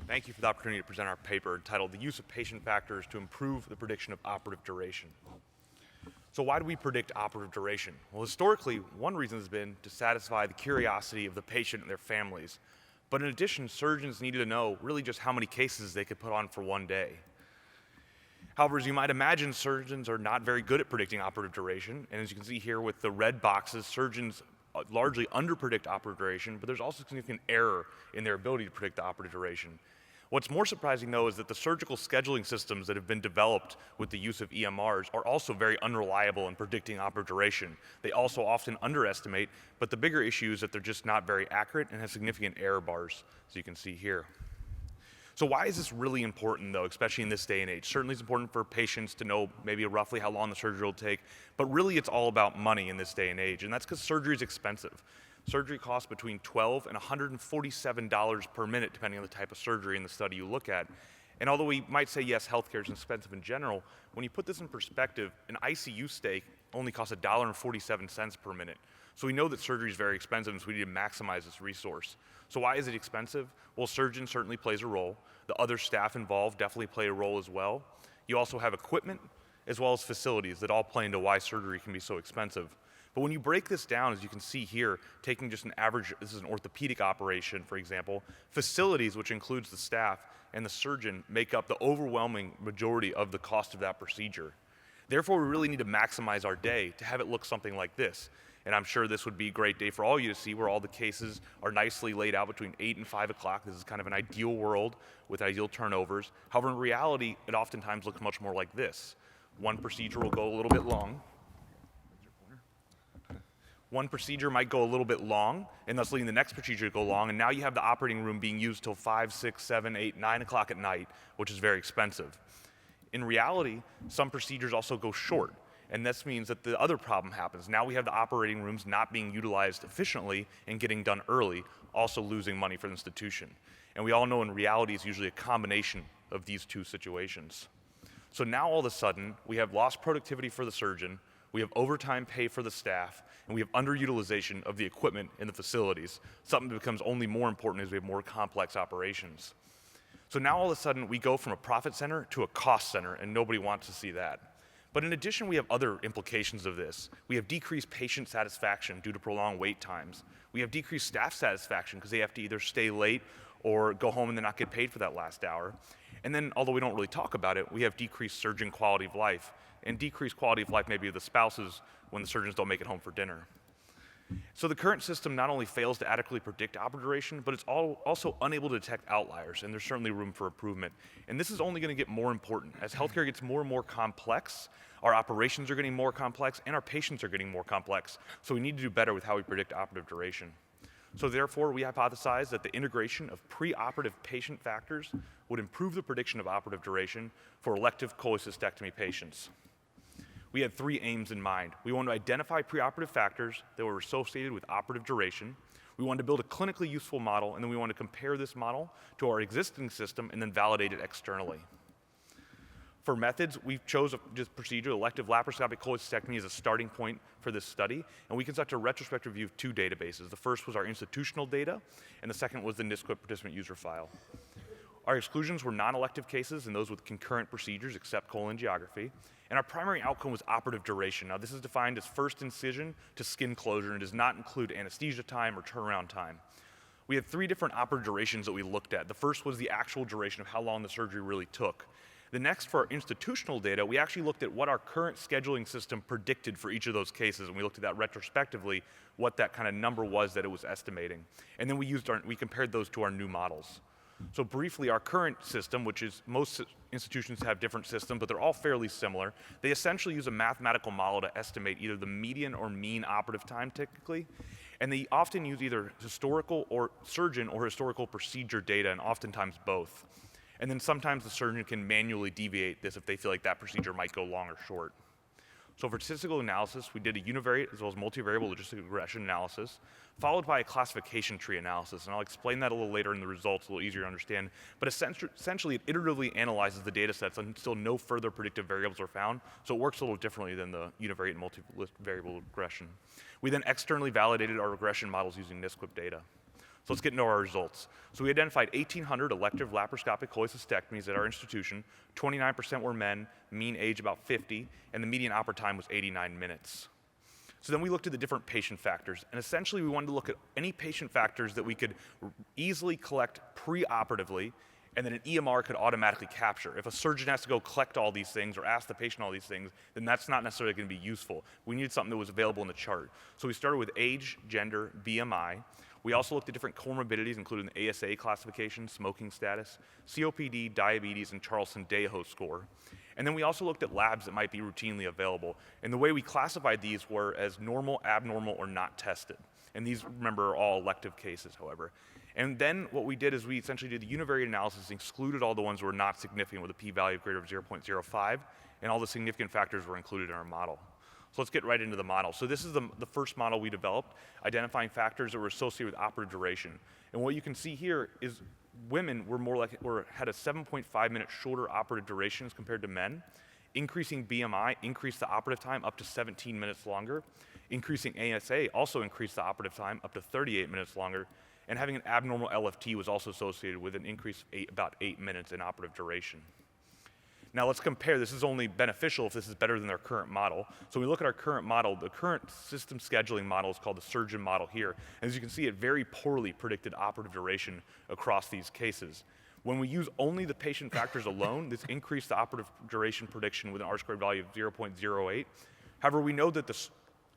Thank you for the opportunity to present our paper entitled The Use of Patient Factors to Improve the Prediction of Operative Duration. So why do we predict operative duration? Well, historically, one reason has been to satisfy the curiosity of the patient and their families. But in addition, surgeons needed to know really just how many cases they could put on for one day. However, as you might imagine, surgeons are not very good at predicting operative duration. And as you can see here with the red boxes, surgeons largely underpredict operative duration, but there's also significant error in their ability to predict the operative duration. What's more surprising, though, is that the surgical scheduling systems that have been developed with the use of EMRs are also very unreliable in predicting operative duration. They also often underestimate, but the bigger issue is that they're just not very accurate and have significant error bars, as you can see here. So why is this really important, though, especially in this day and age? Certainly it's important for patients to know maybe roughly how long the surgery will take, but really it's all about money in this day and age, and that's because surgery is expensive. Surgery costs between $12 and $147 per minute, depending on the type of surgery in the study you look at. And although we might say, yes, healthcare is expensive in general, when you put this in perspective, an ICU stay only costs $1.47 per minute. So we know that surgery is very expensive, and so we need to maximize this resource. So why is it expensive? Well, surgeon certainly plays a role. The other staff involved definitely play a role as well. You also have equipment as well as facilities that all play into why surgery can be so expensive. But when you break this down, as you can see here, taking just an average, this is an orthopedic operation, for example, facilities, which includes the staff and the surgeon, make up the overwhelming majority of the cost of that procedure. Therefore, we really need to maximize our day to have it look something like this. And I'm sure this would be a great day for all you to see, where all the cases are nicely laid out between 8 and 5 o'clock. This is kind of an ideal world with ideal turnovers. However, in reality, it oftentimes looks much more like this. One procedure will go a little bit long. One procedure might go a little bit long, and thus leading the next procedure to go long, and now you have the operating room being used till 5, 6, 7, 8, 9 o'clock at night, which is very expensive. In reality, some procedures also go short, and this means that the other problem happens. Now we have the operating rooms not being utilized efficiently and getting done early, also losing money for the institution. And we all know in reality it's usually a combination of these two situations. So now all of a sudden, we have lost productivity for the surgeon, we have overtime pay for the staff, and we have underutilization of the equipment in the facilities, something that becomes only more important as we have more complex operations. So now all of a sudden, we go from a profit center to a cost center, and nobody wants to see that. But in addition, we have other implications of this. We have decreased patient satisfaction due to prolonged wait times. We have decreased staff satisfaction because they have to either stay late or go home and then not get paid for that last hour. And then, although we don't really talk about it, we have decreased surgeon quality of life, and decreased quality of life maybe of the spouses when the surgeons don't make it home for dinner. So the current system not only fails to adequately predict operative duration, but it's also unable to detect outliers, and there's certainly room for improvement. And this is only going to get more important. As healthcare gets more and more complex, our operations are getting more complex, and our patients are getting more complex. So we need to do better with how we predict operative duration. So therefore, we hypothesize that the integration of preoperative patient factors would improve the prediction of operative duration for elective cholecystectomy patients. We had 3 aims in mind. We wanted to identify preoperative factors that were associated with operative duration. We wanted to build a clinically useful model, and then we wanted to compare this model to our existing system and then validate it externally. For methods, we chose this procedure, elective laparoscopic cholecystectomy, as a starting point for this study, and we conducted a retrospective review of 2 databases. The first was our institutional data, and the second was the NISQIP participant user file. Our exclusions were non-elective cases and those with concurrent procedures except cholangiography. And our primary outcome was operative duration. Now, this is defined as first incision to skin closure and does not include anesthesia time or turnaround time. We had 3 different operative durations that we looked at. The first was the actual duration of how long the surgery really took. The next, for our institutional data, we actually looked at what our current scheduling system predicted for each of those cases, and we looked at that retrospectively, what that kind of number was that it was estimating. And then we compared those to our new models. So briefly, our current system, which is most institutions have different systems, but they're all fairly similar, they essentially use a mathematical model to estimate either the median or mean operative time typically, and they often use either historical or surgeon or historical procedure data, and oftentimes both. And then sometimes the surgeon can manually deviate this if they feel like that procedure might go long or short. So for statistical analysis, we did a univariate as well as multivariable logistic regression analysis, followed by a classification tree analysis. And I'll explain that a little later in the results, a little easier to understand. But essentially, it iteratively analyzes the data sets until no further predictive variables are found. So it works a little differently than the univariate and multivariable regression. We then externally validated our regression models using NISQIP data. So let's get into our results. So we identified 1,800 elective laparoscopic cholecystectomies at our institution. 29% were men, mean age about 50, and the median operative time was 89 minutes. So then we looked at the different patient factors, and essentially we wanted to look at any patient factors that we could easily collect pre-operatively and that an EMR could automatically capture. If a surgeon has to go collect all these things or ask the patient all these things, then that's not necessarily going to be useful. We needed something that was available in the chart. So we started with age, gender, BMI. We also looked at different comorbidities, including the ASA classification, smoking status, COPD, diabetes, and Charlson-Deho score. And then we also looked at labs that might be routinely available. And the way we classified these were as normal, abnormal, or not tested. And these, remember, are all elective cases, however. And then what we did is we essentially did the univariate analysis, excluded all the ones that were not significant with a p-value greater than 0.05, and all the significant factors were included in our model. So let's get right into the model. So this is the first model we developed, identifying factors that were associated with operative duration. And what you can see here is women had a 7.5 minute shorter operative duration as compared to men. Increasing BMI increased the operative time up to 17 minutes longer. Increasing ASA also increased the operative time up to 38 minutes longer. And having an abnormal LFT was also associated with an increase of about 8 minutes in operative duration. Now let's compare. This is only beneficial if this is better than our current model. So we look at our current model. The current system scheduling model is called the surgeon model here. And as you can see, it very poorly predicted operative duration across these cases. When we use only the patient factors alone, this increased the operative duration prediction with an R-squared value of 0.08. However, we know that the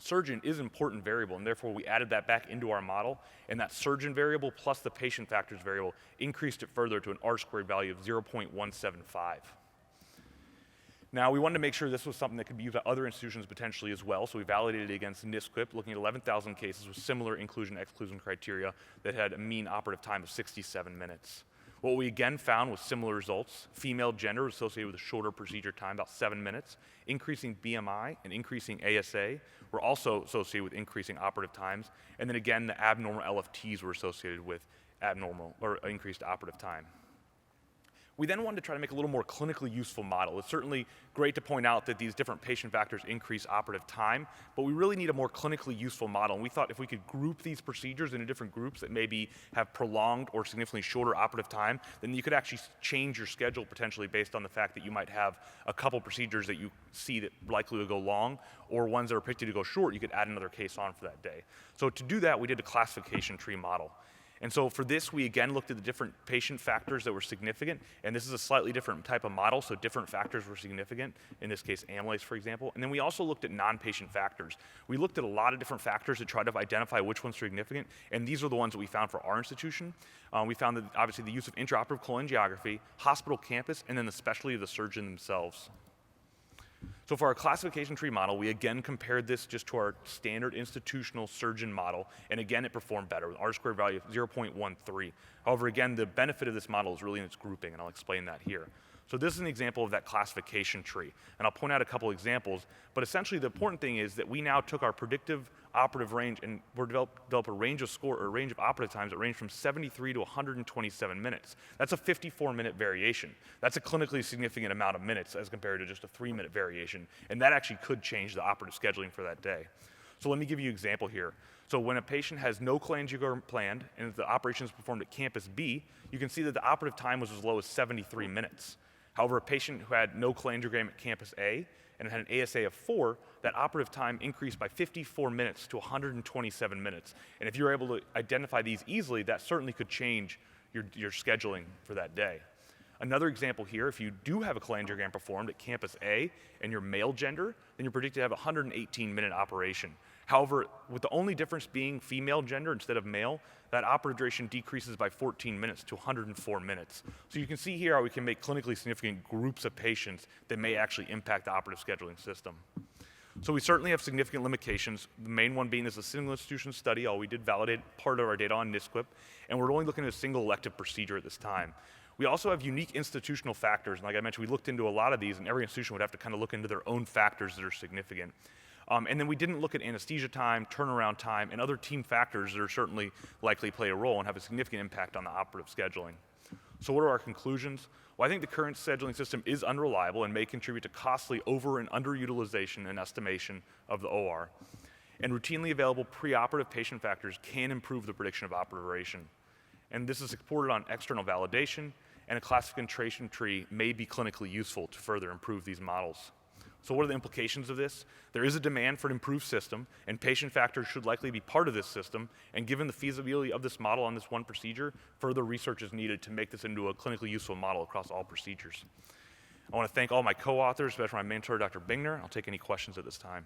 surgeon is an important variable, and therefore we added that back into our model, and that surgeon variable plus the patient factors variable increased it further to an R-squared value of 0.175. Now, we wanted to make sure this was something that could be used at other institutions potentially as well, so we validated it against NISQIP, looking at 11,000 cases with similar inclusion-exclusion criteria that had a mean operative time of 67 minutes. What we again found was similar results. Female gender was associated with a shorter procedure time, about 7 minutes. Increasing BMI and increasing ASA were also associated with increasing operative times. And then again, the abnormal LFTs were associated with abnormal or increased operative time. We then wanted to try to make a little more clinically useful model. It's certainly great to point out that these different patient factors increase operative time, but we really need a more clinically useful model. And we thought if we could group these procedures into different groups that maybe have prolonged or significantly shorter operative time, then you could actually change your schedule potentially based on the fact that you might have a couple procedures that you see that likely to go long, or ones that are predicted to go short, you could add another case on for that day. So to do that, we did a classification tree model. And so for this, we again looked at the different patient factors that were significant, and this is a slightly different type of model, so different factors were significant, in this case amylase, for example. And then we also looked at non-patient factors. We looked at a lot of different factors to try to identify which ones were significant, and these are the ones that we found for our institution. We found that obviously the use of intraoperative cholangiography, hospital campus, and then the specialty of the surgeon themselves. So for our classification tree model, we again compared this just to our standard institutional surgeon model, and again it performed better with R-squared value of 0.13. However, again, the benefit of this model is really in its grouping, and I'll explain that here. So this is an example of that classification tree, and I'll point out a couple examples, but essentially the important thing is that we now took our predictive operative range and we're develop a range of score or a range of operative times that range from 73 to 127 minutes. That's a 54-minute variation. That's a clinically significant amount of minutes as compared to just a 3-minute variation, and that actually could change the operative scheduling for that day. So let me give you an example here. So when a patient has no cholangiogram planned and the operation is performed at campus B, you can see that the operative time was as low as 73 minutes. However, a patient who had no cholangiogram at campus A and had an ASA of 4, that operative time increased by 54 minutes to 127 minutes. And if you're able to identify these easily, that certainly could change your scheduling for that day. Another example here, if you do have a cholangiogram performed at campus A and you're male gender, then you're predicted to have a 118-minute operation. However, with the only difference being female gender instead of male, that operative duration decreases by 14 minutes to 104 minutes. So you can see here how we can make clinically significant groups of patients that may actually impact the operative scheduling system. So we certainly have significant limitations, the main one being this is a single institution study. We did validate part of our data on NISQIP, and we're only looking at a single elective procedure at this time. We also have unique institutional factors, and like I mentioned, we looked into a lot of these, and every institution would have to kind of look into their own factors that are significant. And then we didn't look at anesthesia time, turnaround time, and other team factors that are certainly likely to play a role and have a significant impact on the operative scheduling. So what are our conclusions? Well, I think the current scheduling system is unreliable and may contribute to costly over and underutilization and estimation of the OR. And routinely available preoperative patient factors can improve the prediction of operative duration. and this is supported on external validation, and a classification tree may be clinically useful to further improve these models. So what are the implications of this? There is a demand for an improved system, and patient factors should likely be part of this system, and given the feasibility of this model on this one procedure, further research is needed to make this into a clinically useful model across all procedures. I want to thank all my co-authors, especially my mentor, Dr. Bingner. I'll take any questions at this time.